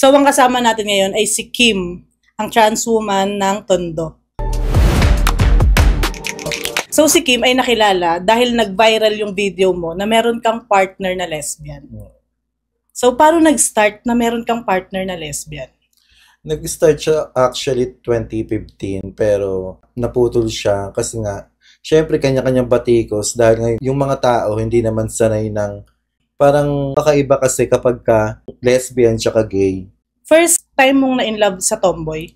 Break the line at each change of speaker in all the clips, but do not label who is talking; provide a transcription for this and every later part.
So, ang kasama natin ngayon ay si Kim, ang trans woman ng Tondo. So, si Kim ay nakilala dahil nag-viral yung video mo na meron kang partner na lesbian. So, paano nag-start na meron kang partner na lesbian?
Nag-start siya actually 2015 pero naputol siya kasi nga syempre kanya-kanyang batikos dahil ngayon yung mga tao hindi naman sanay ng parang kakaiba kasi kapag ka lesbian tsaka gay.
First time mong na-inlove sa tomboy?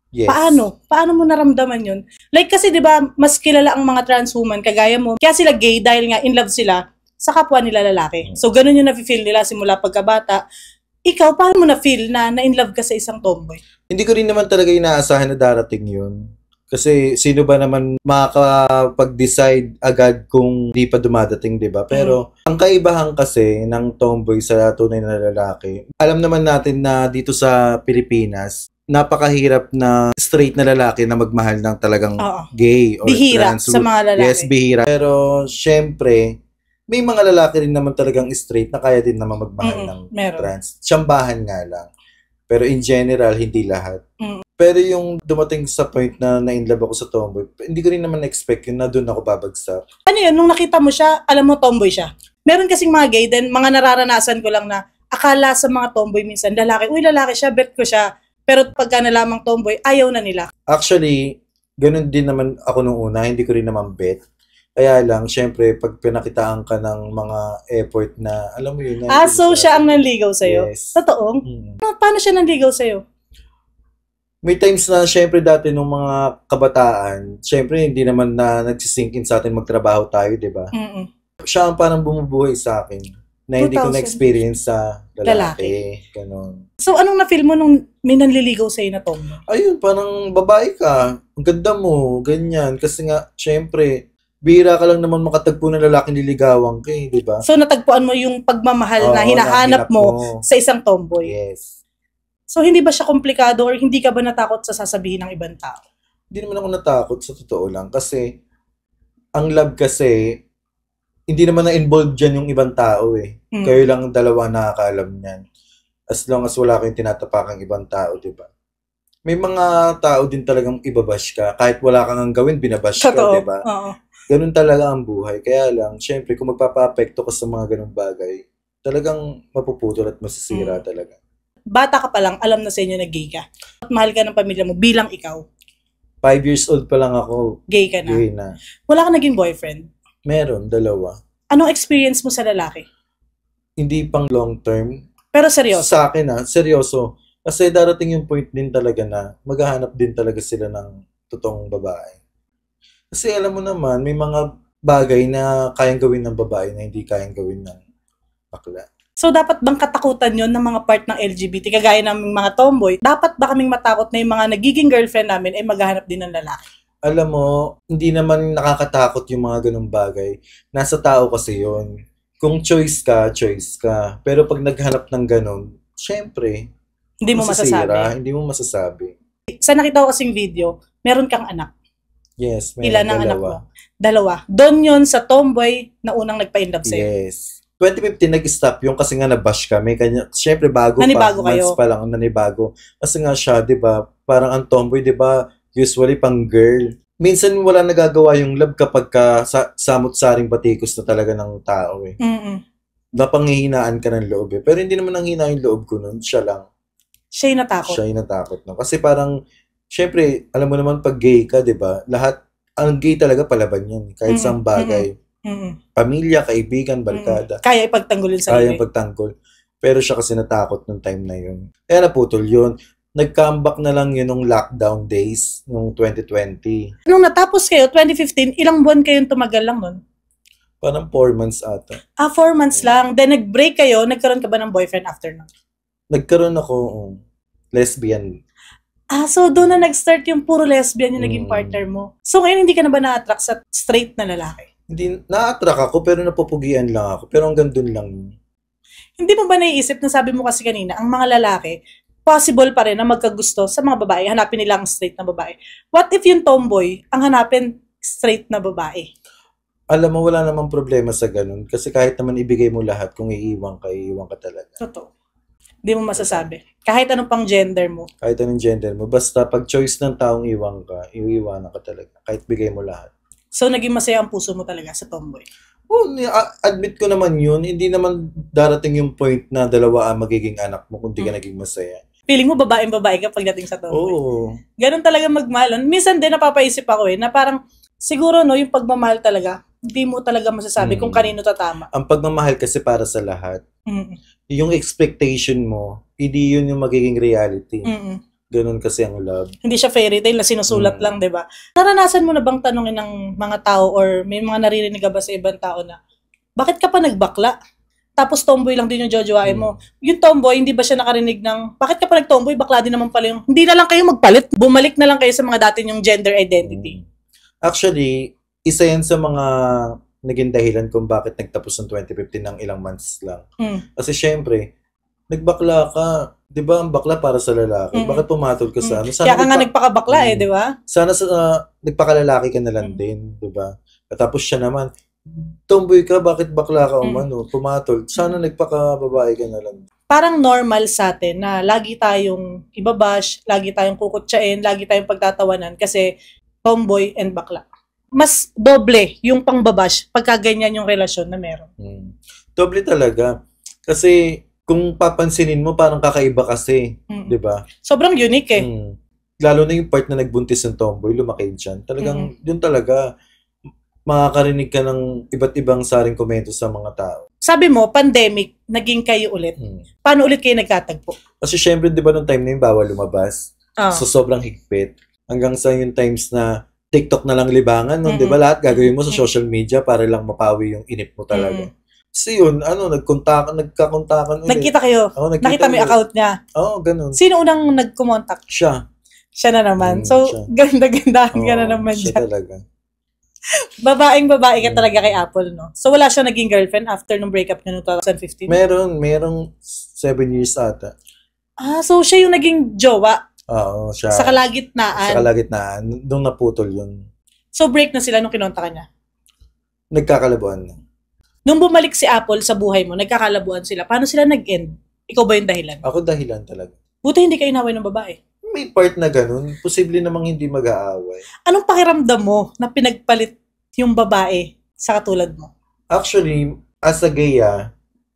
Yes.
Paano? Paano mo naramdaman yun? Like kasi 'di ba mas kilala ang mga trans woman kagaya mo. Kaya sila gay dahil nga in love sila sa kapwa nila lalaki. So ganun yung na-feel nila simula pagkabata. Ikaw, paano mo na-feel na in love ka sa isang tomboy?
Hindi ko rin naman talaga inaasahan na darating yun. Kasi sino ba naman makakapag-decide agad kung di pa dumadating, di ba? Pero ang kaibahan kasi ng tomboy sa tunay na lalaki, alam naman natin na dito sa Pilipinas, napakahirap na straight na lalaki na magmahal ng talagang gay or
bihira
trans.
Sa mga lalaki.
Yes, bihira. Pero syempre, may mga lalaki rin naman talagang straight na kaya din naman magmahal ng trans. Tsambahan nga lang. Pero in general, hindi lahat. Pero yung dumating sa point na na-inlove ako sa tomboy, hindi ko rin naman na-expect yun na doon ako babagsak. Ano
yun? Nung nakita mo siya, alam mo tomboy siya. Meron kasing mga gay din, mga nararanasan ko lang na akala sa mga tomboy minsan, lalaki, uy lalaki siya, bet ko siya. Pero pagka nalamang tomboy, ayaw na nila.
Actually, ganun din naman ako nung una, hindi ko rin naman bet. Kaya lang, syempre, pag pinakitaan ka ng mga effort na, alam mo yun.
So siya ang nanligaw sa'yo?
Yes.
Totoo? Paano siya nanligaw sa'yo?
May times na, syempre, dati nung mga kabataan, syempre, hindi naman na nagsisink in sa atin magtrabaho tayo, di ba? Siya ang parang bumubuhay sa akin na hindi ko na-experience sa lalaki. Ganon.
So, anong na-feel mo nung may nanliligaw sa'yo na tomboy?
Ayun, parang babae ka. Ang ganda mo, ganyan. Kasi nga, syempre, bihira ka lang naman makatagpo ng lalaking liligawan ka, di ba?
So, natagpuan mo yung pagmamahal na hinahanap mo sa isang tomboy?
Yes.
So, hindi ba siya komplikado or hindi ka ba natakot sa sasabihin ng ibang tao?
Hindi naman ako natakot sa totoo lang kasi ang love kasi hindi naman na-involved dyan yung ibang tao eh. Kayo lang dalawa nakakaalam niyan. As long as wala kayong tinatapakang ibang tao, di ba? May mga tao din talagang ibabash ka. Kahit wala kang gawin, binabash ka, di ba? Ganun talaga ang buhay. Kaya lang, syempre, kung magpapa-apekto ka sa mga ganung bagay, talagang mapuputol at masisira talaga.
Bata ka pa lang, alam na sa inyo na gay ka. At mahal ka ng pamilya mo bilang ikaw.
5 years old pa lang ako.
Gay ka na?
Gay na.
Wala ka naging boyfriend?
Meron, 2.
Anong experience mo sa lalaki?
Hindi pang long term.
Pero seryoso?
Sa akin seryoso. Kasi darating yung point din talaga na maghahanap din talaga sila ng totoong babae. Kasi alam mo naman, may mga bagay na kayang gawin ng babae na hindi kayang gawin ng bakla.
So, dapat bang katakutan yon ng mga part ng LGBT, kagaya ng mga tomboy? Dapat ba kaming matakot na yung mga nagiging girlfriend namin ay maghahanap din ng lalaki?
Alam mo, hindi naman nakakatakot yung mga ganung bagay. Nasa tao kasi yon. Kung choice ka, choice ka. Pero pag naghanap ng ganun, syempre,
hindi mo masasabi.
Hindi mo masasabi.
Sa nakita ko kasing video, meron kang anak.
Yes,
ilan ang anak mo? 2. Doon yun sa tomboy na unang nagpa-inlove sa'yo.
Yes. 2015 nag-stop yung kasi nga nabash kami. Siyempre bago
nanibago
pa. Months pa lang nanibago. Kasi nga siya, di ba, parang ang tomboy, di ba, usually pang girl. Minsan wala nagagawa yung love kapag samot-saring batikos na talaga ng tao eh. Napanghihinaan ka ng loob eh. Pero hindi naman nanghina yung loob ko nun. Siya lang.
Siya yung natakot?
Siya yung natakot. No? Kasi parang, syempre, alam mo naman pag gay ka, di ba, lahat, ang gay talaga palaban yan. Kahit sa bagay. Pamilya, kaibigan, barkada.
Kaya ipagtanggol yun sa
Kaya ipagtanggol. Pero siya kasi natakot nung time na yun. Kaya naputol yun. Nag-comeback na lang yun nung lockdown days, nung 2020.
Nung natapos kayo, 2015, ilang buwan kayong tumagal lang nun?
Parang 4 months ata.
4 months lang. Then nag-break kayo, nagkaroon ka ba ng boyfriend after nun?
Nagkaroon ako, lesbian.
So doon na nag-start yung puro lesbian yung naging partner mo. So ngayon hindi ka na ba na-attract sa straight na lalaki?
Hindi, na-attract ako pero napupugian lang ako. Pero hanggang doon lang.
Hindi mo ba naiisip na sabi mo kasi kanina, ang mga lalaki, possible pa rin na magkagusto sa mga babae, hanapin nila ang straight na babae. What if yung tomboy, ang hanapin straight na babae?
Alam mo, wala namang problema sa ganun. Kasi kahit naman ibigay mo lahat, kung iiwan ka talaga.
Totoo. Hindi mo masasabi. Kahit anong pang gender mo.
Kahit anong gender mo. Basta pag choice ng taong iwan ka, iiwanan ka talaga. Kahit bigay mo lahat.
So, naging masaya ang puso mo talaga sa tomboy.
Oh, admit ko naman yun. Hindi naman darating yung point na dalawa ang magiging anak mo kung di ka naging masaya.
Feeling mo babae ka pagdating sa tomboy.
Oo.
Ganun talaga magmahal. Minsan din napapaisip ako na parang siguro yung pagmamahal talaga, hindi mo talaga masasabi kung kanino tatama.
Ang pagmamahal kasi para sa lahat. Yung expectation mo, hindi yun yung magiging reality. Ganun kasi ang love.
Hindi siya fairy tale na sinusulat lang, di ba? Naranasan mo na bang tanungin ng mga tao or may mga naririnig ka ba sa ibang tao na, bakit ka pa nagbakla? Tapos tomboy lang din yung jojowain mo. Yung tomboy, hindi ba siya nakarinig ng, bakit ka pa nag-tomboy? Bakla din naman pala yung, hindi na lang kayo magpalit. Bumalik na lang kayo sa mga dati yung gender identity.
Actually, isa yan sa mga naging dahilan kung bakit nagtapos ng 2015 ng ilang months lang. Kasi syempre, nagbakla ka. Di ba ang bakla para sa lalaki? Bakit pumatol ka sa ano?
Kaya ka nga nagpakabakla di ba?
Sana nagpakalalaki ka na lang din, di ba? Tapos siya naman, tomboy ka, bakit bakla ka pumatol? Sana nagpakababae ka na lang.
Parang normal sa atin na lagi tayong ibabash, lagi tayong kukutsain, lagi tayong pagtatawanan kasi tomboy and bakla. Mas doble yung pangbabash pagka ganyan yung relasyon na meron.
Doble talaga. Kasi kung papansinin mo, parang kakaiba kasi. Di ba?
Sobrang unique
Lalo na yung part na nagbuntis ng tomboy, lumaki dyan. Talagang, yun talaga, makakarinig ka ng iba't ibang saring komento sa mga tao.
Sabi mo, pandemic, naging kayo ulit. Paano ulit kayo nagkatagpo?
Kasi syempre, di ba, nung time na yun, bawal lumabas. So, sobrang higpit. Hanggang sa yung times na TikTok na lang libangan, di ba? Lahat gagawin mo sa social media para lang mapawi yung inip mo talaga. So yun, nagkakontakan ulit.
Nagkita kayo? Nakita mo yung account niya?
Oo, ganun.
Sino unang nagkumontak?
Siya.
Siya na naman. So, ganda-gandahan ka na naman
siya
dyan.
Talaga.
Babae ka talaga kay Apple, no? So, wala siya naging girlfriend after nung breakup niya noong 2015?
Merong 7 years ata.
So siya yung naging jowa?
Oo, siya.
Sa kalagitnaan?
Sa kalagitnaan. Doon naputol yun.
So, break na sila nung kinonta ka niya?
Nagkakalabuan na.
Nung bumalik si Apple sa buhay mo, nagkakalabuan sila. Paano sila nag-end? Ikaw ba yung dahilan?
Ako dahilan talaga.
Buti hindi kayo inaway ng babae.
May part na ganun. Posible namang hindi mag-aaway.
Anong pakiramdam mo na pinagpalit yung babae sa katulad mo?
Actually, as a gay,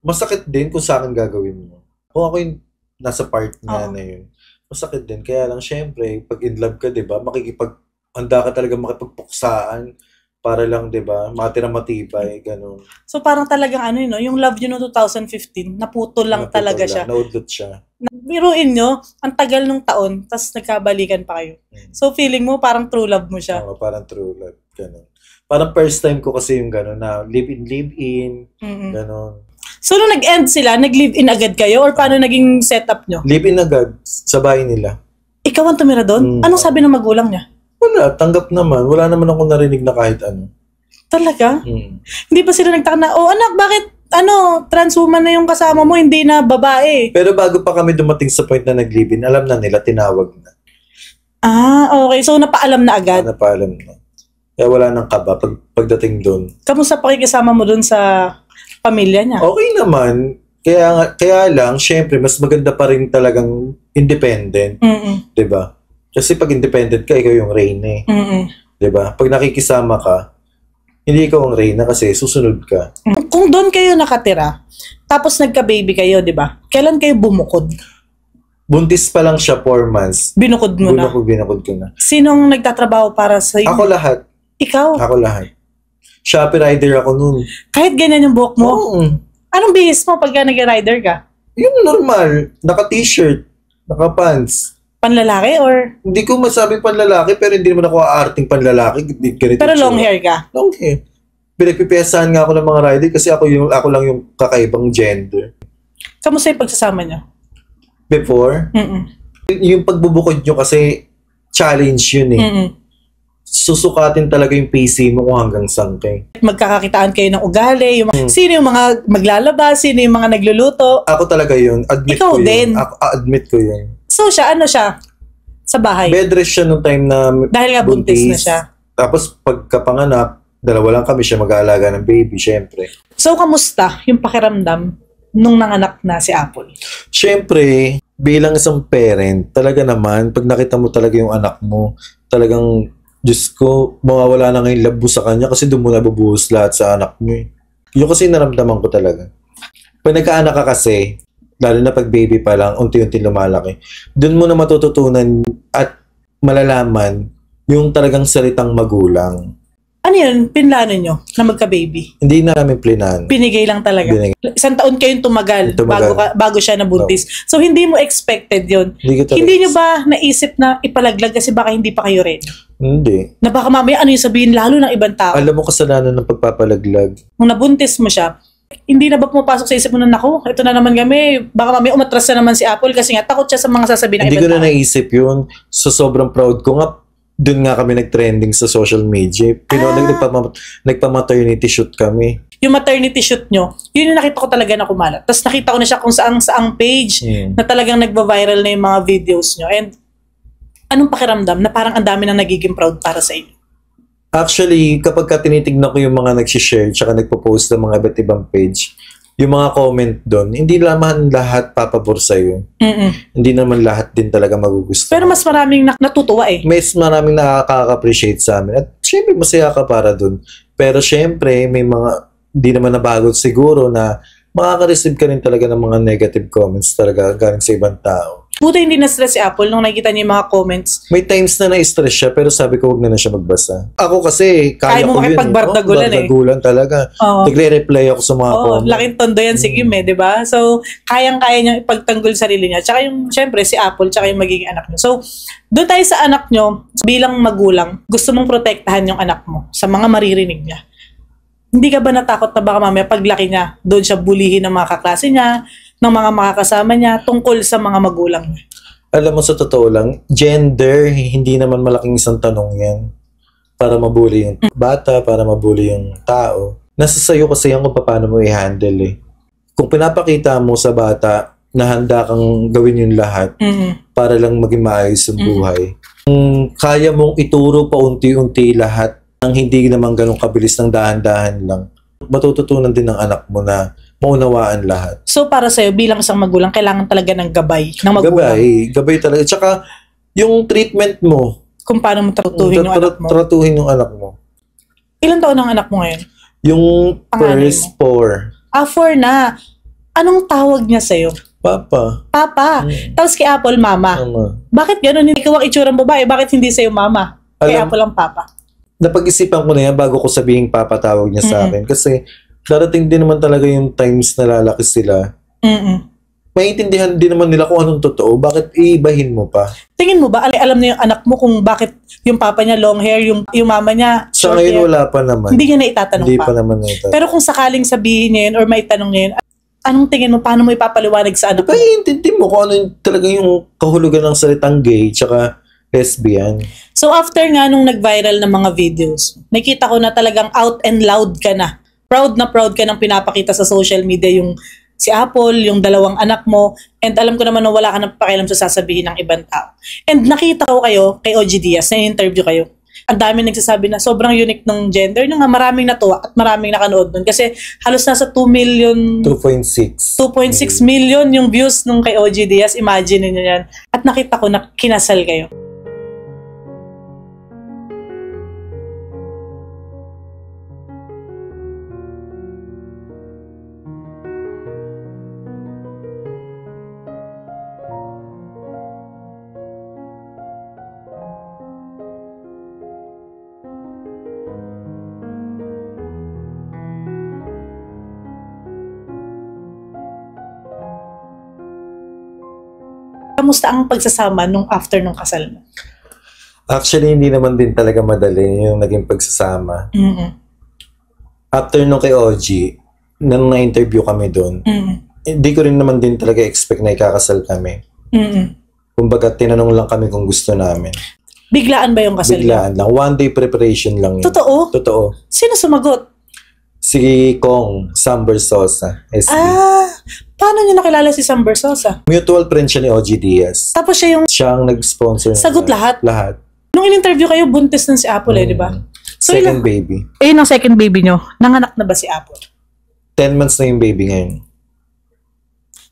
masakit din kung sa akin gagawin mo. Kung ako yung nasa part na yun, masakit din. Kaya lang, syempre, pag in love ka, diba, handa ka talaga makipagpuksaan para lang, diba, matira matibay, ganun.
So, parang talagang yung love nyo no 2015, naputol lang talaga siya.
Naudlot siya.
Biruin nyo, ang tagal nung taon, tas nagkabalikan pa kayo. So, feeling mo, parang true love mo siya.
Oo, parang true love, ganun. Parang first time ko kasi yung ganun, na live-in, ganun.
So, nung nag-end sila, nag-live-in agad kayo? Or paano naging setup nyo?
Live-in agad, sa bahay nila.
Ikaw ang tumira doon? Anong sabi ng magulang niya?
Wala, tanggap naman. Wala naman ako narinig na kahit ano.
Talaga? Hindi pa sila nagtaka na, anak, bakit, transwoman na yung kasama mo, hindi na babae?
Pero bago pa kami dumating sa point na nag-live-in, alam na nila, tinawag na.
Okay. So, napaalam na agad?
Napaalam na. Kaya wala nang kaba pagdating doon.
Kamusta pakikisama mo doon sa pamilya niya?
Okay naman. Kaya lang, syempre, mas maganda pa rin talagang independent. Diba? Kasi pag independent ka, ikaw yung reyna. Diba? Pag nakikisama ka, hindi ikaw ang reyna kasi susunod ka.
Kung doon kayo nakatira, tapos nagka-baby kayo, diba? Kailan kayo bumukod?
Buntis pa lang siya 4 months.
Binukod mo na?
Binukod ko na.
Sinong nagtatrabaho para sa iyo?
Ako lahat.
Ikaw?
Ako lahat. Shopee rider ako noon.
Kahit ganyan yung buhok mo?
Oo.
Anong bihis mo pagka nag-rider ka?
Yung normal. Naka-t-shirt. Naka-pants.
Panlalaki or?
Hindi ko masabing panlalaki pero hindi naman ako aarting panlalaki.
Pero long hair ka?
Long hair. Pinagpipiyasahan nga ako ng mga rider kasi ako lang yung kakaibang gender.
Kamusta yung pagsasama niyo?
Before? Yung pagbubukod nyo kasi challenge yun Susukatin talaga yung PC mo kung hanggang saan kayo.
Magkakakitaan kayo ng ugali, sino yung mga maglalabas, sino yung mga nagluluto.
Ako talaga yun.
Ikaw din.
Admit ko yun.
So siya, siya? Sa bahay?
Bed rest siya nung time na
dahil nga buntis na siya.
Tapos pagkapanganak, 2 lang kami siya mag-aalaga ng baby, syempre.
So kamusta yung pakiramdam nung nanganak na si Apple?
Siyempre, bilang isang parent, talaga naman, pag nakita mo talaga yung anak mo, talagang, Diyos ko, mawawala na ngayon labo sa kanya kasi doon mo nabubuhos lahat sa anak mo eh. Yun kasi naramdaman ko talaga. Pag nagkaanak ka kasi, lalo na pag baby pa lang, unti-unti lumalaki, doon mo na matututunan at malalaman yung talagang salitang magulang.
Ano yun? Pinlano nyo na magka-baby?
Hindi na namin plinan.
Pinigay lang talaga.
Binigay.
Isang taon kayong tumagal, bago siya nabuntis. So, hindi mo expected yun. Hindi nyo ba naisip na ipalaglag kasi baka hindi pa kayo ready?
Hindi.
Na baka mamaya ano yung sabihin lalo ng ibang tao?
Alam mo kasalanan ng pagpapalaglag.
Nung nabuntis mo siya, hindi na ba pumapasok sa isip mo na, naku, ito na naman kami, baka mamaya umatras na naman si Apple kasi nga takot siya sa mga sasabihin ng
Hindi
ibang
ko
tao.
na naisip yun. So, sobrang proud ko nga. Doon nga kami nag-trending sa social media. Nagpa-maternity shoot kami.
Yung maternity shoot nyo, yun yung nakita ko talaga na kumalat. Tapos nakita ko na siya kung saang page na talagang nagba-viral na yung mga videos nyo. And anong pakiramdam na parang ang dami nang nagiging proud para sa inyo?
Actually, kapag tinitignan ko yung mga nag-share tsaka nagpo-post ng mga iba't ibang page, yung mga comment doon, hindi naman lahat papabor sa'yo. Hindi naman lahat din talaga magugustuhan.
Pero mas maraming natutuwa eh.
Mas maraming nakaka-appreciate sa amin. At syempre, masaya ka para doon. Pero syempre, may mga, hindi naman nabagot siguro na makaka-receive ka rin talaga ng mga negative comments talaga galing sa ibang tao.
Buti hindi na-stress si Apple nung nakikita niya yung mga comments.
May times na na-stress siya pero sabi ko wag na siya magbasa. Ako kasi kaya
mo
ko yun.
makipagbardagulan
bardagulan talaga. Nagre-reply ako sa mga comments.
Laking tondo yan si Kim di ba? So, kayang-kaya niyang ipagtanggol sarili niya. Tsaka yung, syempre, si Apple, tsaka yung magiging anak niyo. So, doon tayo sa anak niyo, bilang magulang, gusto mong protektahan yung anak mo sa mga maririnig niya. Hindi ka ba natakot na baka mamaya paglaki niya, doon siya bulihin ng mga kaklase niya, ng mga makakasama niya, tungkol sa mga magulang niya?
Alam mo, sa totoo lang, gender, hindi naman malaking isang tanong yan. Para mabuli yung bata, para mabuli yung tao. Nasa sayo kasi yan kung paano mo i-handle eh. Kung pinapakita mo sa bata na handa kang gawin yung lahat para lang maging maayos yung buhay, kung kaya mong ituro pa unti-unti lahat nang hindi naman ganun kabilis ng dahan-dahan lang, matututunan din ng anak mo na maunawaan lahat.
So para sa'yo, bilang isang magulang, kailangan talaga ng gabay ng magulang?
Gabay talaga. Tsaka, yung treatment mo,
kung paano mo tratuhin yung anak mo?
Tratuhin yung anak mo.
Ilan taon ang anak mo ngayon?
Yung first 4.
4 na. Anong tawag niya sa'yo?
Papa.
Tapos kay Apple, mama. Bakit ganun? Ikaw ang itsurang babae, bakit hindi sa'yo mama? Kay Apple ang papa.
Napag-isipan ko na yan bago ko sabihin papa tawag niya sa akin. Kasi darating din naman talaga yung times na lalaki sila. Maintindihan din naman nila kung anong totoo. Bakit iibahin mo pa?
Tingin mo ba, alam na yung anak mo kung bakit yung papa niya long hair, yung mama niya short hair?
Sa ngayon wala pa naman.
Hindi niya na itatanong
Hindi pa naman itatanong.
Pero kung sakaling sabihin niya yun or may tanong niya yun, anong tingin mo? Paano mo ipapaliwanag sa anak mo?
Iintindi mo kung ano talaga yung kahulugan ng salitang gay tsaka lesbian.
So after nga nung nag-viral na mga videos, nakita ko na talagang out and loud ka na. Proud na proud ka nang pinapakita sa social media yung si Apple, yung 2 anak mo, and alam ko naman na wala ka nang pakialam sa sasabihin ng ibang tao. And nakita ko kayo kay OG Diaz, na-interview kayo. Ang dami nagsasabi na sobrang unique ng gender nyo nga, maraming natuwa at maraming nakanood nun. Kasi halos nasa 2 million...
2.6
million yung views nung kay OG Diaz. Imagine niyo yan. At nakita ko na kinasal kayo. Kamusta ang pagsasama nung after nung kasal mo?
Actually, hindi naman din talaga madali yung naging pagsasama. After nung kay OG, nang na-interview kami doon, hindi ko rin naman din talaga expect na ikakasal kami. Kumbaga, tinanong lang kami kung gusto namin.
Biglaan ba yung kasal?
Biglaan lang. 1 day preparation lang yun.
Totoo?
Totoo.
Sino sumagot?
Si Kong Sam Bersosa, SB.
Paano niyo nakilala si Sam Bersosa?
Mutual friend siya ni OG Diaz.
Tapos siya
ang nag-sponsor.
Sagot lahat?
Lahat.
Nung in-interview kayo, buntis nun si Apple di ba? So,
second baby.
Ang second baby nyo, nanganak na ba si Apple?
10 months na yung baby ngayon.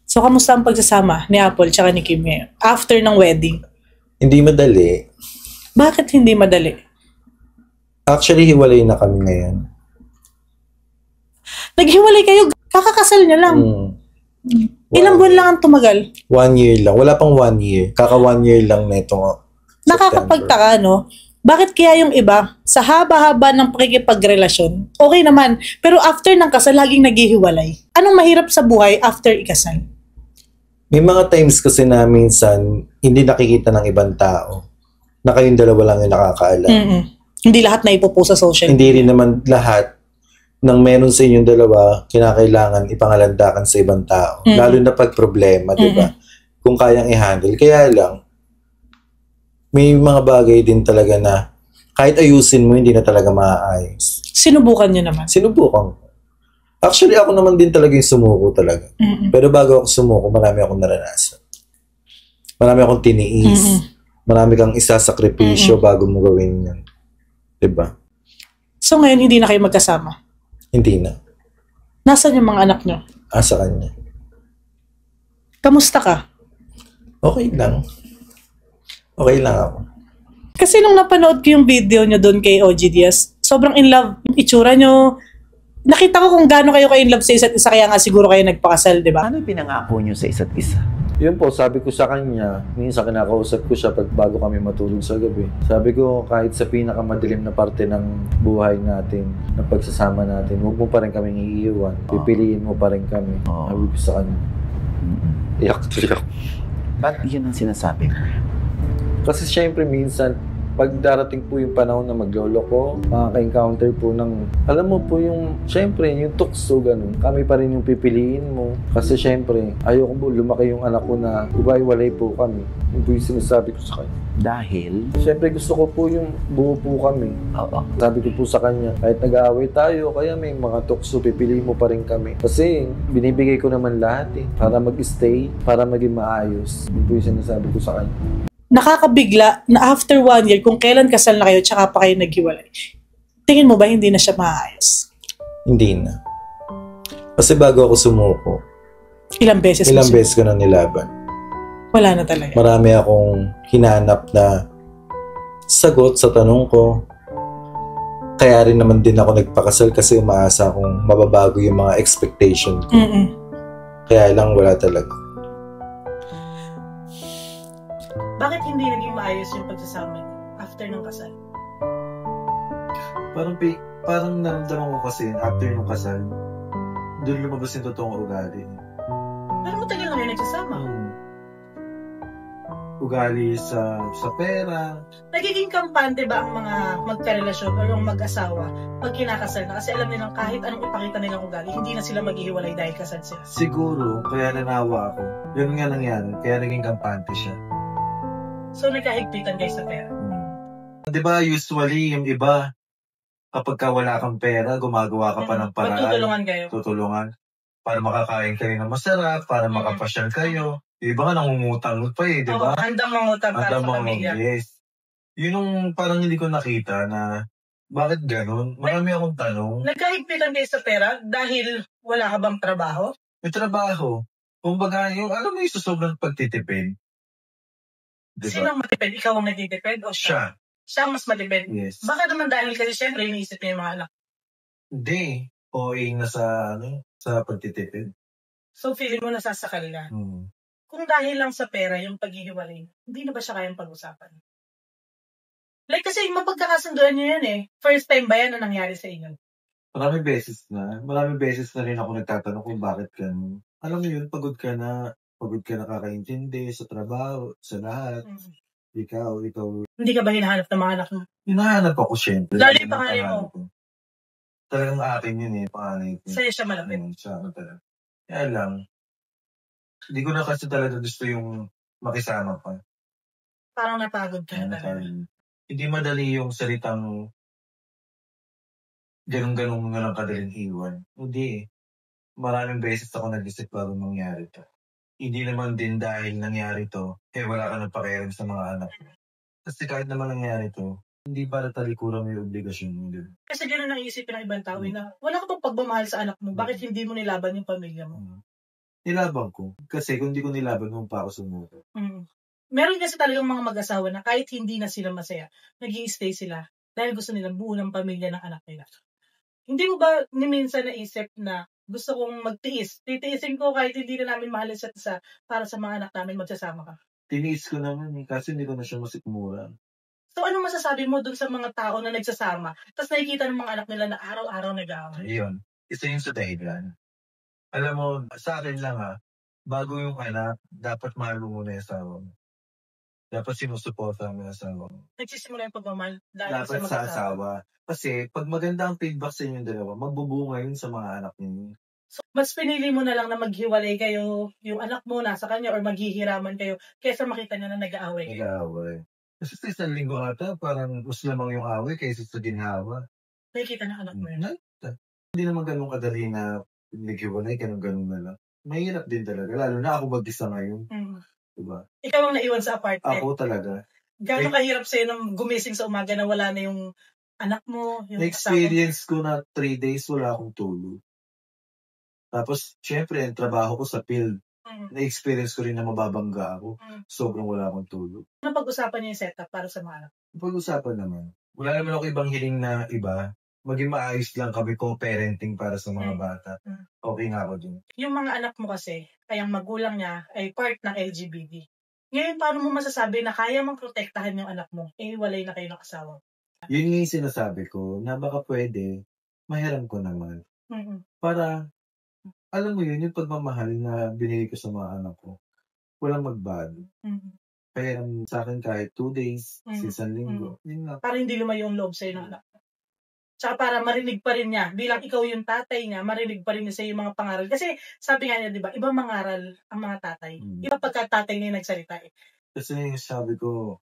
So, kamusta ang pagsasama ni Apple tsaka ni Kim ngayon? After ng wedding?
Hindi madali.
Bakit hindi madali?
Actually, hiwalay na kami ngayon.
Naghiwalay kayo, kakakasal niya lang. Ilang buwan lang ang tumagal?
1 year lang. Wala pang 1 year. Kaka 1 year lang neto.
Nakakapagtaka, no? Bakit kaya yung iba, sa haba-haba ng pakikipagrelasyon, okay naman, pero after ng kasal, laging naghihiwalay? Anong mahirap sa buhay after ikasal?
May mga times kasi na minsan, hindi nakikita ng ibang tao na kayong dalawa lang yung nakakaalam.
Hindi lahat na ipopost sa social.
Hindi rin naman lahat ng meron sa inyong dalawa, kinakailangan ipangalandakan sa ibang tao. Lalo na pag problema, di ba? Kung kayang i-handle. Kaya lang, may mga bagay din talaga na kahit ayusin mo, hindi na talaga maaayos.
Sinubukan nyo naman?
Sinubukan ko. Actually, ako naman din talaga yung sumuko talaga. Pero bago ako sumuko, marami akong naranasan. Marami akong tiniis. Marami kang isasakripisyo bago mo gawin yan. Diba?
So ngayon, hindi na kayo magkasama?
Hindi na.
Nasaan yung mga anak nyo?
Sa kanya.
Kamusta ka?
Okay lang. Okay lang ako.
Kasi nung napanood ko yung video nyo doon kay OG Diaz, sobrang in love yung itsura nyo. Nakita ko kung gaano kayo in love sa isa't isa, kaya nga siguro kayo nagpakasal, di ba?
Ano pinangako nyo sa isa't isa?
Yun po, sabi ko sa kanya, minsan kinakausap ko siya pag bago kami matulog sa gabi. Sabi ko, kahit sa pinakamadilim na parte ng buhay natin, na pagsasama natin, huwag mo pa rin kaming iiwan. Pipiliin mo pa rin kami. Sabi ko sa kanya. Iyak.
Ba't yun ang sinasabi mo?
Kasi syempre minsan, pag darating po yung panahon na magloloko, makaka-encounter po ng, alam mo po yung, syempre, yung tukso, ganun. Kami pa rin yung pipiliin mo. Kasi syempre, ayoko po lumaki yung anak ko na iwalay po kami. Yun po yung sinasabi ko sa kanya.
Dahil?
Syempre, gusto ko po yung buo po kami.
Oo.
Sabi ko po sa kanya, kahit nag-aaway tayo, kaya may mga tukso, pipiliin mo pa rin kami. Kasi, binibigay ko naman lahat para mag-stay, para maging maayos. Yun po yung sinasabi ko sa kanya.
Nakakabigla na after 1 year, kung kailan kasal na kayo, tsaka pa kayo naghiwalay. Tingin mo ba hindi na siya maayos?
Hindi na. Kasi bago ako sumuko,
Ilang beses
ko na nilaban.
Wala na talaga.
Marami akong hinanap na sagot sa tanong ko. Kaya rin naman din ako nagpakasal kasi umaasa akong mababago yung mga expectation ko. Kaya lang wala talaga.
Bakit hindi naging maayos yung pagsasama niyo after ng kasal?
Parang naramdaman ko kasi after ng kasal, doon lumabas yung totoong ugali.
Pero matagal na kayo nagsasama.
Ugali sa pera.
Nagiging kampante ba ang mga magkarelasyon o yung mag-asawa pag kinakasal na? Kasi alam nilang kahit anong ipakita nilang ugali, hindi na sila maghihiwalay dahil kasal sila.
Siguro, kaya nanawa ako. Yun nga nangyari, kaya naging kampante siya.
So, nagkahigpitan kayo sa pera.
Di ba usually yung iba, kapag ka wala kang pera, gumagawa ka pa ng paraan.
Tutulungan kayo.
Tutulungan. Para makakain kayo ng masarap, para makapasyal kayo. Yung iba nga nangungutang pa di ba?
Handang mangutang para sa pamilya.
Yes. Yun yung parang hindi ko nakita na bakit ganun? Marami akong tanong.
Nagkahigpitan kayo sa pera dahil wala ka bang trabaho?
May trabaho. Kumbaga, yung alam mo yung sobrang pagtitipid. Diba?
Sino ang matipid? Ikaw ang nagtitipid o siya? Siya ang mas matipid?
Yes.
Baka naman dahil kasi syempre iniisip niya yung mga anak.
Hindi. OA na sa pagtitipid.
So feeling mo nasasakal na. Kung dahil lang sa pera yung paghihiwalay, hindi na ba siya kayang pag-usapan? Like kasi mapagkakasunduan niyo yan eh. First time ba yan na nangyari sa inyo?
Maraming beses na rin ako nagtatanong kung bakit ganun. Alam mo yun, pagod ka na kakaintindi sa trabaho, sa lahat. Ikaw.
Hindi ka ba hinahanap ng mga anak mo?
Hinahanap ako, syempre.
Lalo yung panganay mo.
Talagang akin yun panganay ko.
Sa'yo siya malapit.
Sa akin talaga. Kaya lang, hindi ko na kasi talaga gusto yung makisama pa.
Parang napagod ka na talaga.
Hindi madali yung salitang ganun-ganun nga lang kadaling iwan. Hindi Maraming beses ako nag-isip bago mangyari to. Hindi naman din dahil nangyari to, wala ka ng pakialam sa mga anak mo. Kasi kahit naman nangyari to, hindi para talikuran mo yung obligasyon mo din.
Kasi gano'n ang isipin ng ibang tao na wala ka bang pagmamahal sa anak mo, bakit hindi mo nilaban yung pamilya mo?
Nilaban ko. Kasi kung di ko nilaban, kung pa ako sumuko.
Meron kasi talagang mga mag-asawa na kahit hindi na sila masaya, nag-i-stay sila dahil gusto nila buo ng pamilya ng anak nila. Hindi mo ba ni minsan naisip na gusto kong magtiis? Titiisin ko kahit hindi na namin mahal isa't isa para sa mga anak namin magsasama ka.
Tiniis ko naman kasi hindi ko na siya masikmura.
So anong masasabi mo dun sa mga tao na nagsasama tapos nakikita ng mga anak nila na araw-araw nag-aaway?
Ayun. Isa yun sa dahilan. Alam mo, sa akin lang bago yung anak, dapat mahal mo muna yung asawa mo. Dapat sinusuporta mo yung asawa mo.
Nagsisimula yung pagmamahal dahil
Dapat sa asawa. Kasi pag maganda ang feedback sa inyong dalawa, magbubunga yun sa mga anak ninyo.
So, mas pinili mo na lang na maghiwalay kayo, yung anak mo nasa kanya or maghihiraman kayo kaysa makita niya na nag-aaway kayo.
Nag-aaway. Kasi sa isang linggo ata, parang mas lamang yung away kaysa sa ginhawa.
Nakikita ng anak mo yun.
Hindi naman ganun kadali na naghiwalay, ganun na lang. Mahirap din talaga, lalo na ako mag-isa ngayon. Diba?
Ikaw ang naiwan sa apartment.
Ako talaga.
Gano'ng kahirap sa'yo nung gumising sa umaga na wala na yung anak mo, yung
Na-experience ko na 3 days wala akong tulog. Tapos, syempre, ang trabaho ko sa field. Na-experience ko rin na mababangga ako. Sobrang wala akong tulog.
Ano pag-usapan niyo yung setup para sa mga anak?
Pag-usapan naman. Wala naman ako ibang hiling na iba. Maging maayos lang kami co-parenting para sa mga bata. Okay nga ako din.
Yung mga anak mo kasi, ay ang magulang niya ay part ng LGBT. Ngayon, paano mo masasabi na kaya mong protektahan yung anak mo? Walay na kayo ng asawa.
Yun yung sinasabi ko, na baka pwede, mahiram ko naman. Para, alam mo yun, yung pagmamahal na binigay ko sa mga anak ko, walang magbago. Kaya sa akin kahit 2 days, isang linggo, yun lang.
Para hindi lumayo yung loob sa'yo ng anak. Tsaka para marinig pa rin niya, bilang ikaw yung tatay niya, marinig pa rin niya sa yung mga pangaral. Kasi sabi nga niya, di ba, ibang mangaral ang mga tatay. Iba pagka tatay niya nagsalita eh.
Kasi sabi ko,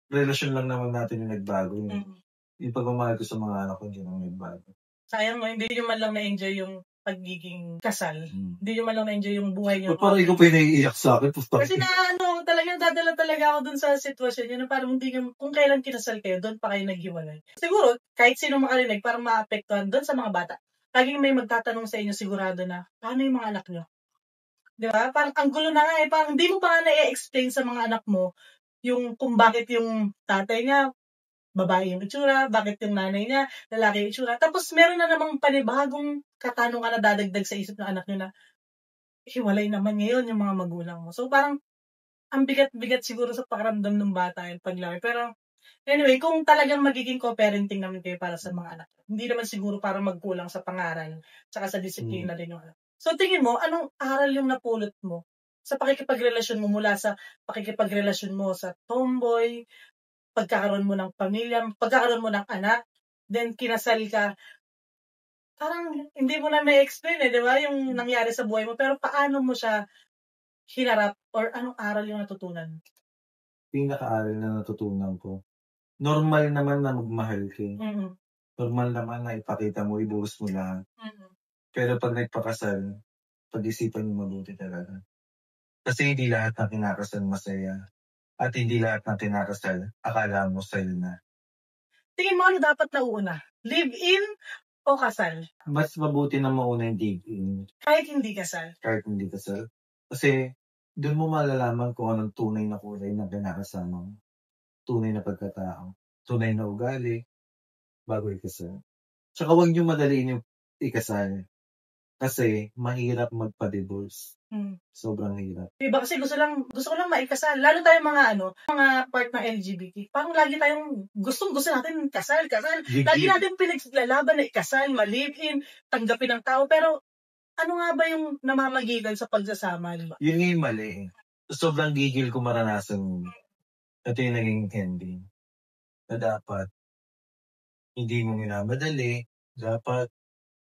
relasyon lang naman natin yung nagbago. Yung pagmamahal ko sa mga anak ko, hindi naman nagbago.
Sayang mo, hindi nyo man lang na-enjoy yung pagiging kasal. Hindi nyo man lang na-enjoy yung buhay nyo.
Parang ikaw pa yung naiiyak sa akin.
Kasi na talagang dadala talaga ako dun sa sitwasyon yun na parang hindi nyo, kung kailan kinasal kayo, doon pa kayo naghiwalay. Siguro, kahit sino makarinig, parang maapektuhan doon sa mga bata. Laging may magtatanong sa inyo sigurado na, paano yung mga anak nyo? Di ba? Parang ang gulo na nga parang hindi mo pa nga na-explain sa mga anak mo yung kung bakit yung tatay niya, babae yung itsura, bakit yung nanay niya, lalaki yung itsura. Tapos meron na namang panibagong katanungan na dadagdag sa isip ng anak niyo na hiwalay naman ngayon yung mga magulang mo. So parang ang bigat-bigat siguro sa pakiramdam ng bata yung paglaki. Pero anyway, kung talagang magiging co-parenting naman kayo para sa mga anak, hindi naman siguro para magkulang sa pangaral tsaka sa disiplina din yung anak. So tingin mo, anong aral yung napulot mo sa pakikipagrelasyon mo mula sa pakikipagrelasyon mo sa tomboy, pagkakaroon mo ng pamilya, pagkakaroon mo ng anak, then kinasal ka, parang hindi mo na may-explain di ba, yung nangyari sa buhay mo, pero paano mo siya hinarap or anong aral yung natutunan?
Pinaka-aral na natutunan ko, normal naman na magmahal ka. Normal naman na ipakita mo, ibuhos mo lahat. Pero pag nagpakasal, pag-isipan mo mabuti talaga. Kasi hindi lahat ng kinakasal masaya. At hindi lahat ng kinakasal, akala mo sa'yo na.
Tingin mo ano dapat nauuna? Live-in o kasal?
Mas mabuti na mauna yung live-in.
Kahit hindi kasal?
Kahit hindi kasal. Kasi doon mo malalaman kung anong tunay na kulay ng kinakasama mo. Tunay na pagkatao. Tunay na ugali. Bago ikasal. Tsaka huwag niyo madaliin yung ikasal. Kasi mahirap magpa-divorce. Sobrang hirap.
Diba kasi gusto ko lang maikasal. Lalo tayo mga part ng LGBT. Parang lagi tayong gusto natin kasal. Lagi natin pinaglalaban na ikasal, ma-live-in, tanggapin ng tao. Pero ano nga ba yung namamagitan sa pagsasama, diba?
Yun yung mali. Sobrang gigil ko maranasan. Ito yung naging ending. Na dapat, hindi mo minamadali. Dapat,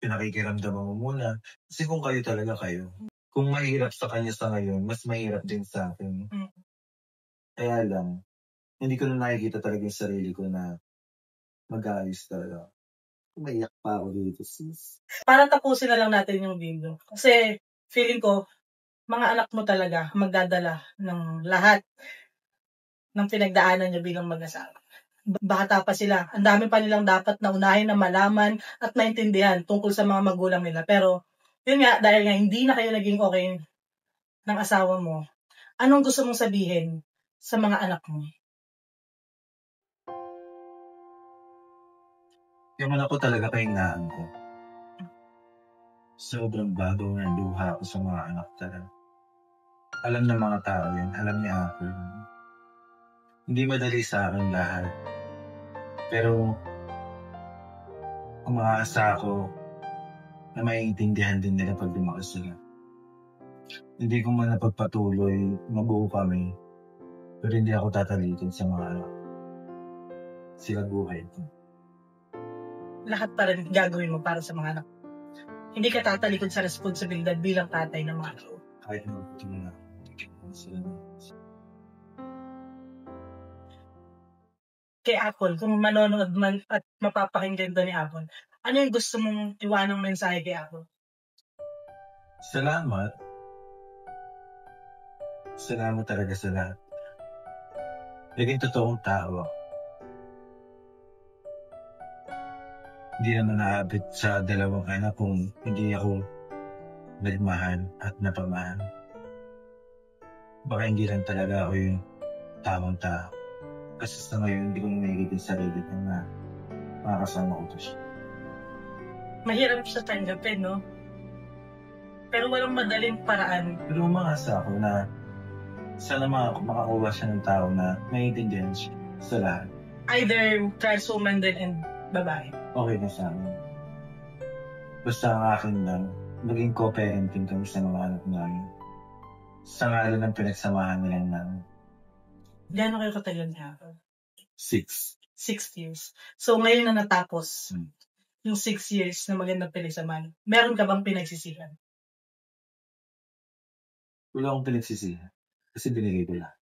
pinakikiramdaman mo muna. Kasi kung kayo talaga kayo. Kung mahirap sa kanya sa ngayon, mas mahirap din sa akin. Kaya lang, hindi ko na nakikita talaga yung sarili ko na mag-aayos talaga. Maiyak pa ako dito, sis.
Para tapusin na lang natin yung video. Kasi feeling ko, mga anak mo talaga magdadala ng lahat ng pinagdaanan niya bilang mag-asawa. Bata pa sila. Ang dami pa nilang dapat na unahin na malaman at maintindihan tungkol sa mga magulang nila. Pero, yun nga, dahil nga hindi na kayo naging okay ng asawa mo, anong gusto mong sabihin sa mga anak mo?
Yung anak ko talaga kahinaan ko. Sobrang bago ng luha ko sa mga anak talaga. Alam ng mga tao yun, alam niya ako yun. Hindi madali sa akin lahat. Pero umaasa ako na maiintindihan din nila pag lumaki sila. Hindi ko man napagpatuloy, mabuo kami, pero hindi ako tatalitin sa mga anak. Sila buhay ko.
Lahat pa rin gagawin mo para sa mga anak. Hindi ka tatalikod sa responsibilidad bilang tatay ng mga tao.
Kahit na tingnan sila.
Kay Apple, kung manonood man at mapapakinggan to ni Apple, ano yung gusto mong iwanang mensahe kay Apple?
Salamat. Salamat talaga sa lahat. Naging totoong tao ako. Hindi naman naabot sa dalawang anak kung hindi ako nagmahal at napamahal. Baka hindi lang talaga ako yung tamang tao. Kasi sa ngayon, hindi ko nakikita sa sarili ko na makakasama ko to siya.
Mahirap siya tanggapin, no? Pero walang madaling paraan.
Pero umasa ako na sana makakuha siya ng tao na naiintindihan siya sa lahat.
Either trans woman din and babae.
Okay na sa akin. Basta ang akin lang, maging co-parenting kami sa mga anak namin. Sa ngalan ng pinagsamahan nilang namin.
Gano'n kayo katagal niya?
6.
6 years. So ngayon na natapos yung 6 years na magandang pinagsamahan, meron ka bang pinagsisihan?
Wala akong pinagsisihan. Kasi binigay ko lang.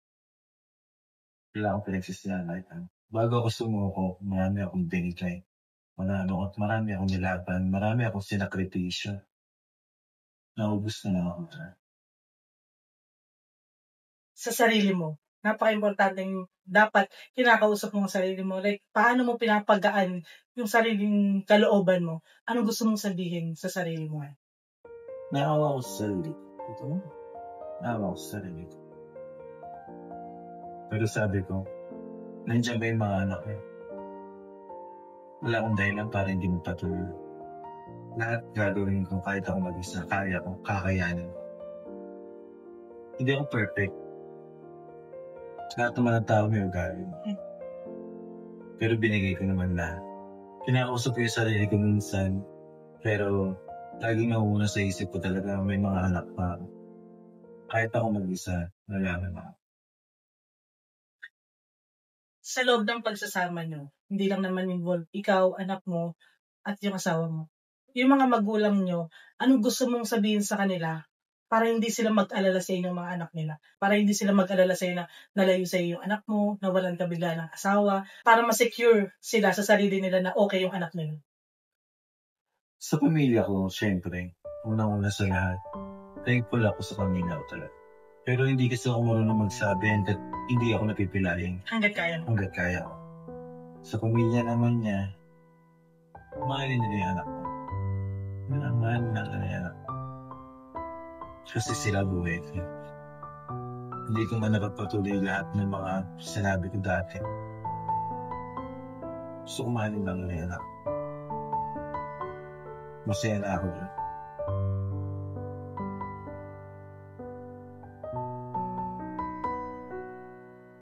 Wala akong pinagsisihan kahit ano. Bago ako sumuko, marami akong binigay. Marami akong nilaban. Marami akong sinakripisyo. Naubos na lang ako.
Sa sarili mo, napaka-importanteng dapat kinakausap mo ang sarili mo. Like, paano mo pinapagaan yung sariling kalooban mo? Anong gusto mong sabihin sa sarili mo?
Naawa ko sa sarili ko. Ito mo? Naawa ko sa sarili ko. Pero sabi ko, nandiyan ba yung mga anak ko? Wala akong dahilan para hindi magpatuloy. Lahat gagawin ko kahit ako mag-isa, kaya ko, kakayanin ko. Hindi ako perfect. Lahat naman ng tao may ugali. Pero binigay ko naman lahat. Kinakausap ko yung sarili ko minsan, pero laging nauuna sa isip ko talaga may mga anak pa ako. Kahit ako mag-isa, nalaman ako.
Sa loob ng pagsasama nyo, hindi lang naman involved ikaw, anak mo, at yung asawa mo. Yung mga magulang nyo, anong gusto mong sabihin sa kanila para hindi sila mag-alala sa inyong mga anak nila? Para hindi sila mag-alala sa iyo na nalayo sa iyo yung anak mo, nawalan ka bigla ng asawa, para ma-secure sila sa sarili nila na okay yung anak nila.
Sa pamilya ko, syempre, unang-una sa lahat, thankful ako sa pamilya ko talaga. Pero hindi kasi ako marunong magsabi hanggat hindi ako napipilayin.
Hanggat kaya mo.
Hanggat kaya ko. Sa pamilya naman niya, mahalin nila yung anak ko. Mahal na yung anak ko. Kasi sila buhay ko. Hindi ko man napagpatuloy lahat ng mga sinabi ko dati. Gusto ko mahalin lang yung anak ko. Masaya na ako doon.